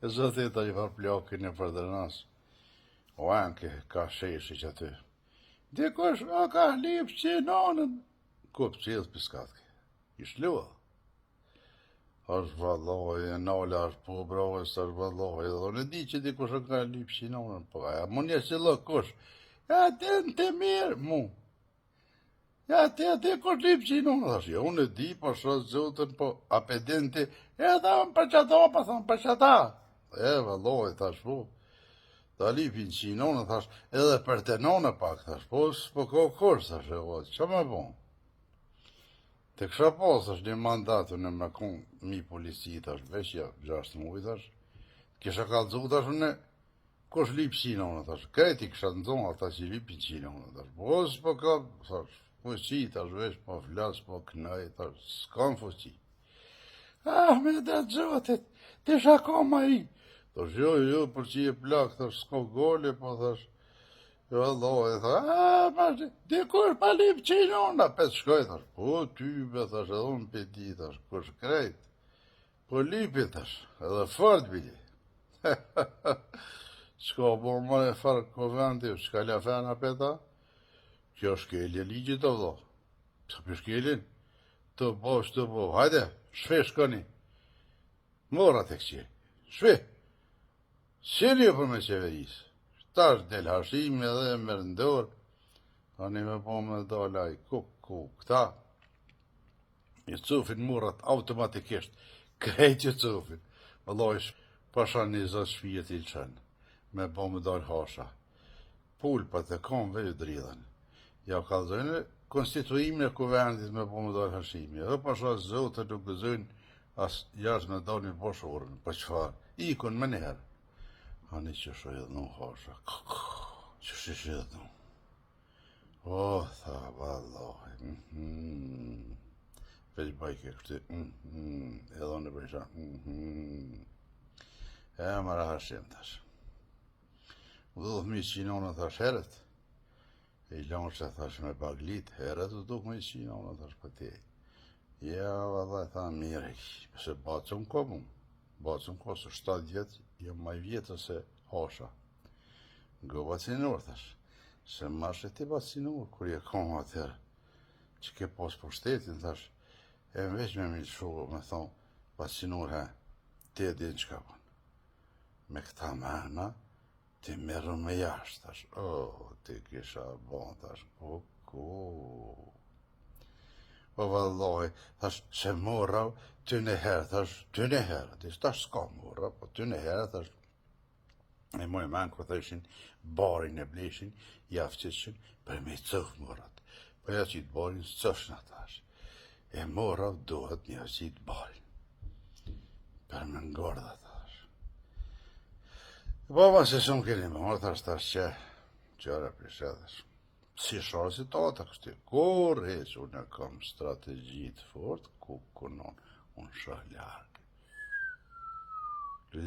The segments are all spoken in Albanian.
E zotë e ta i farë plakin e për dërnas. O anke, ka sheshi që aty. Dikush o ka lipë që nonën. Ku për qilë piskatke. Ish lua. Është valloj, e nala është po bravo, është valloj. Dhe në di që dikush o ka lipë që nonën. Po, a më një që lë kush. Ja, të mirë, mu. Ja, te kush lipë që nonën. Thash, jo, unë e di, po shos zotën, po, a pedenti. E da, për qata, pa thonë, për qata. E, valloj, thash, po. Ta lipin që nonë, thash, edhe për të nonë pak, thash, po, s'po ko kush, thash, e o, që me bon? Të kësha pas, thash, një mandatu në me kun mi polici, thash, veqja, 6 muj, thash, kisha kalzu, thash, unë, kush lip që nonë, thash, kreti kisha në zonë, ata që lipin që nonë, thash, po, s'po ka, thash, po qi, thash, veç, po flas, po knaj, thash, s'kam fuqi. Ah, me dhe gjotit, të shakoma i. Thash, jo, për që i e plak, thash, s'ko gole, po thash, jo, Allah, thash, dikur pa lip qinona, pes shkoj, thash, po, tybe, thash, edhe unë peti, thash, kush krejt, po lipi, thash, edhe fort bili. S'ka bo më e farë kovendi, s'ka la fena peta, kjo shkelje ligjit të vdo, s'ka për shkeljen, të bo, hajde, shfe shkoni, mora të këqje, shfe. Sirje për me qeverisë. Tash del hashimi edhe e mërë ndorë. Tani me po me dalaj këta. I cufin murat automatikisht. Krejt që cufin. Vëllojsh, pasha një zë shpijet i lëqen. Me po me dalë hasha. Pulpat e kom vejë dridhen. Ja kalzojnë konstituimin e kuvendit me po me dalë hashimi. Edhe pasha zotë nuk gëzojnë as jashtë me dalë një boshorën. Pa qëfar, ikon me njerë. Ani që shë edhe në hasha, që shë edhe në. O, tha, vallaj, veç bajke kështi, edhe në bësha, e mara hashim, thash. Udhëdhë mi qinonë, thash, heret, e i lanë që, thash, me baglit, heret, u duk me qinonë, thash, për te. Ja, vallaj, tha, mire, se bacën komum. Bacën ko, se 7 vjetë, jam maj vjetë se hasha. Go vacinur, thash. Se mashe ti vacinur, kur je kom atër, që ke pos për shtetin, thash, e më veç me milëshu, me thonë, vacinur, ti e din që ka pun. Me këta mena, ti merru me jashtë, thash. Ti kisha bon, thash, ku. Po valloj, thash, se mora, ty në herë, thash, ty në herë, tash s'ka mora, po ty në herë, thash, e moj men, ku thëshin, barin e bleshin, jafqeshin, për me cëf morat. Po ja qitë barin, s'cëshna, thash. E mora, dohet një qitë barin. Për me ngorda, thash. Po ma se shumë keni mora, thash, qëra prishet, si shansi ta të kështi, kur heq unë e kam strategjit fort, ku kunon, unë shë largë.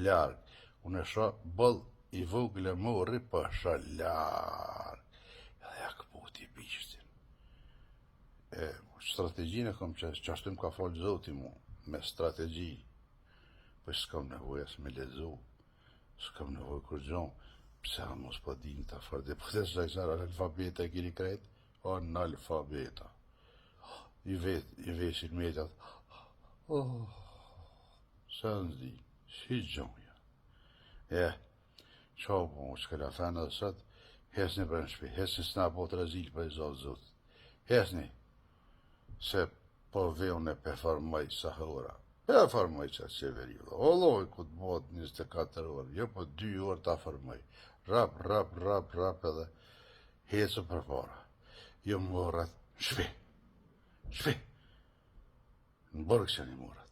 Largë. Unë e shë bëll i vugle mori, për shë largë. Edhe ja këputi bishtin. Strategjin e kam që ashtim ka falë zoti mu, me strategji. Po s'kam nevoj as me lezu, s'kam nevoj kur gjonë. Pse a mos po din të farë, po të shajsar analfabeta e kini krejt, analfabeta. I veshin medjat, se nëzdi, si gjonja. Qa po, s'kala fena dhe sët, hesni për në shpi, hesni s'na po të razil për i zotë zotë. Hesni, se po veun e pe farmaj sa hëra. Pe farmaj që atë qeveri, o loj, ku të bot 24 orë, jo po 2 orë ta farmaj. Rap, edhe hecë për para. Jo më morat, shpi. Në bërë kësë një morat.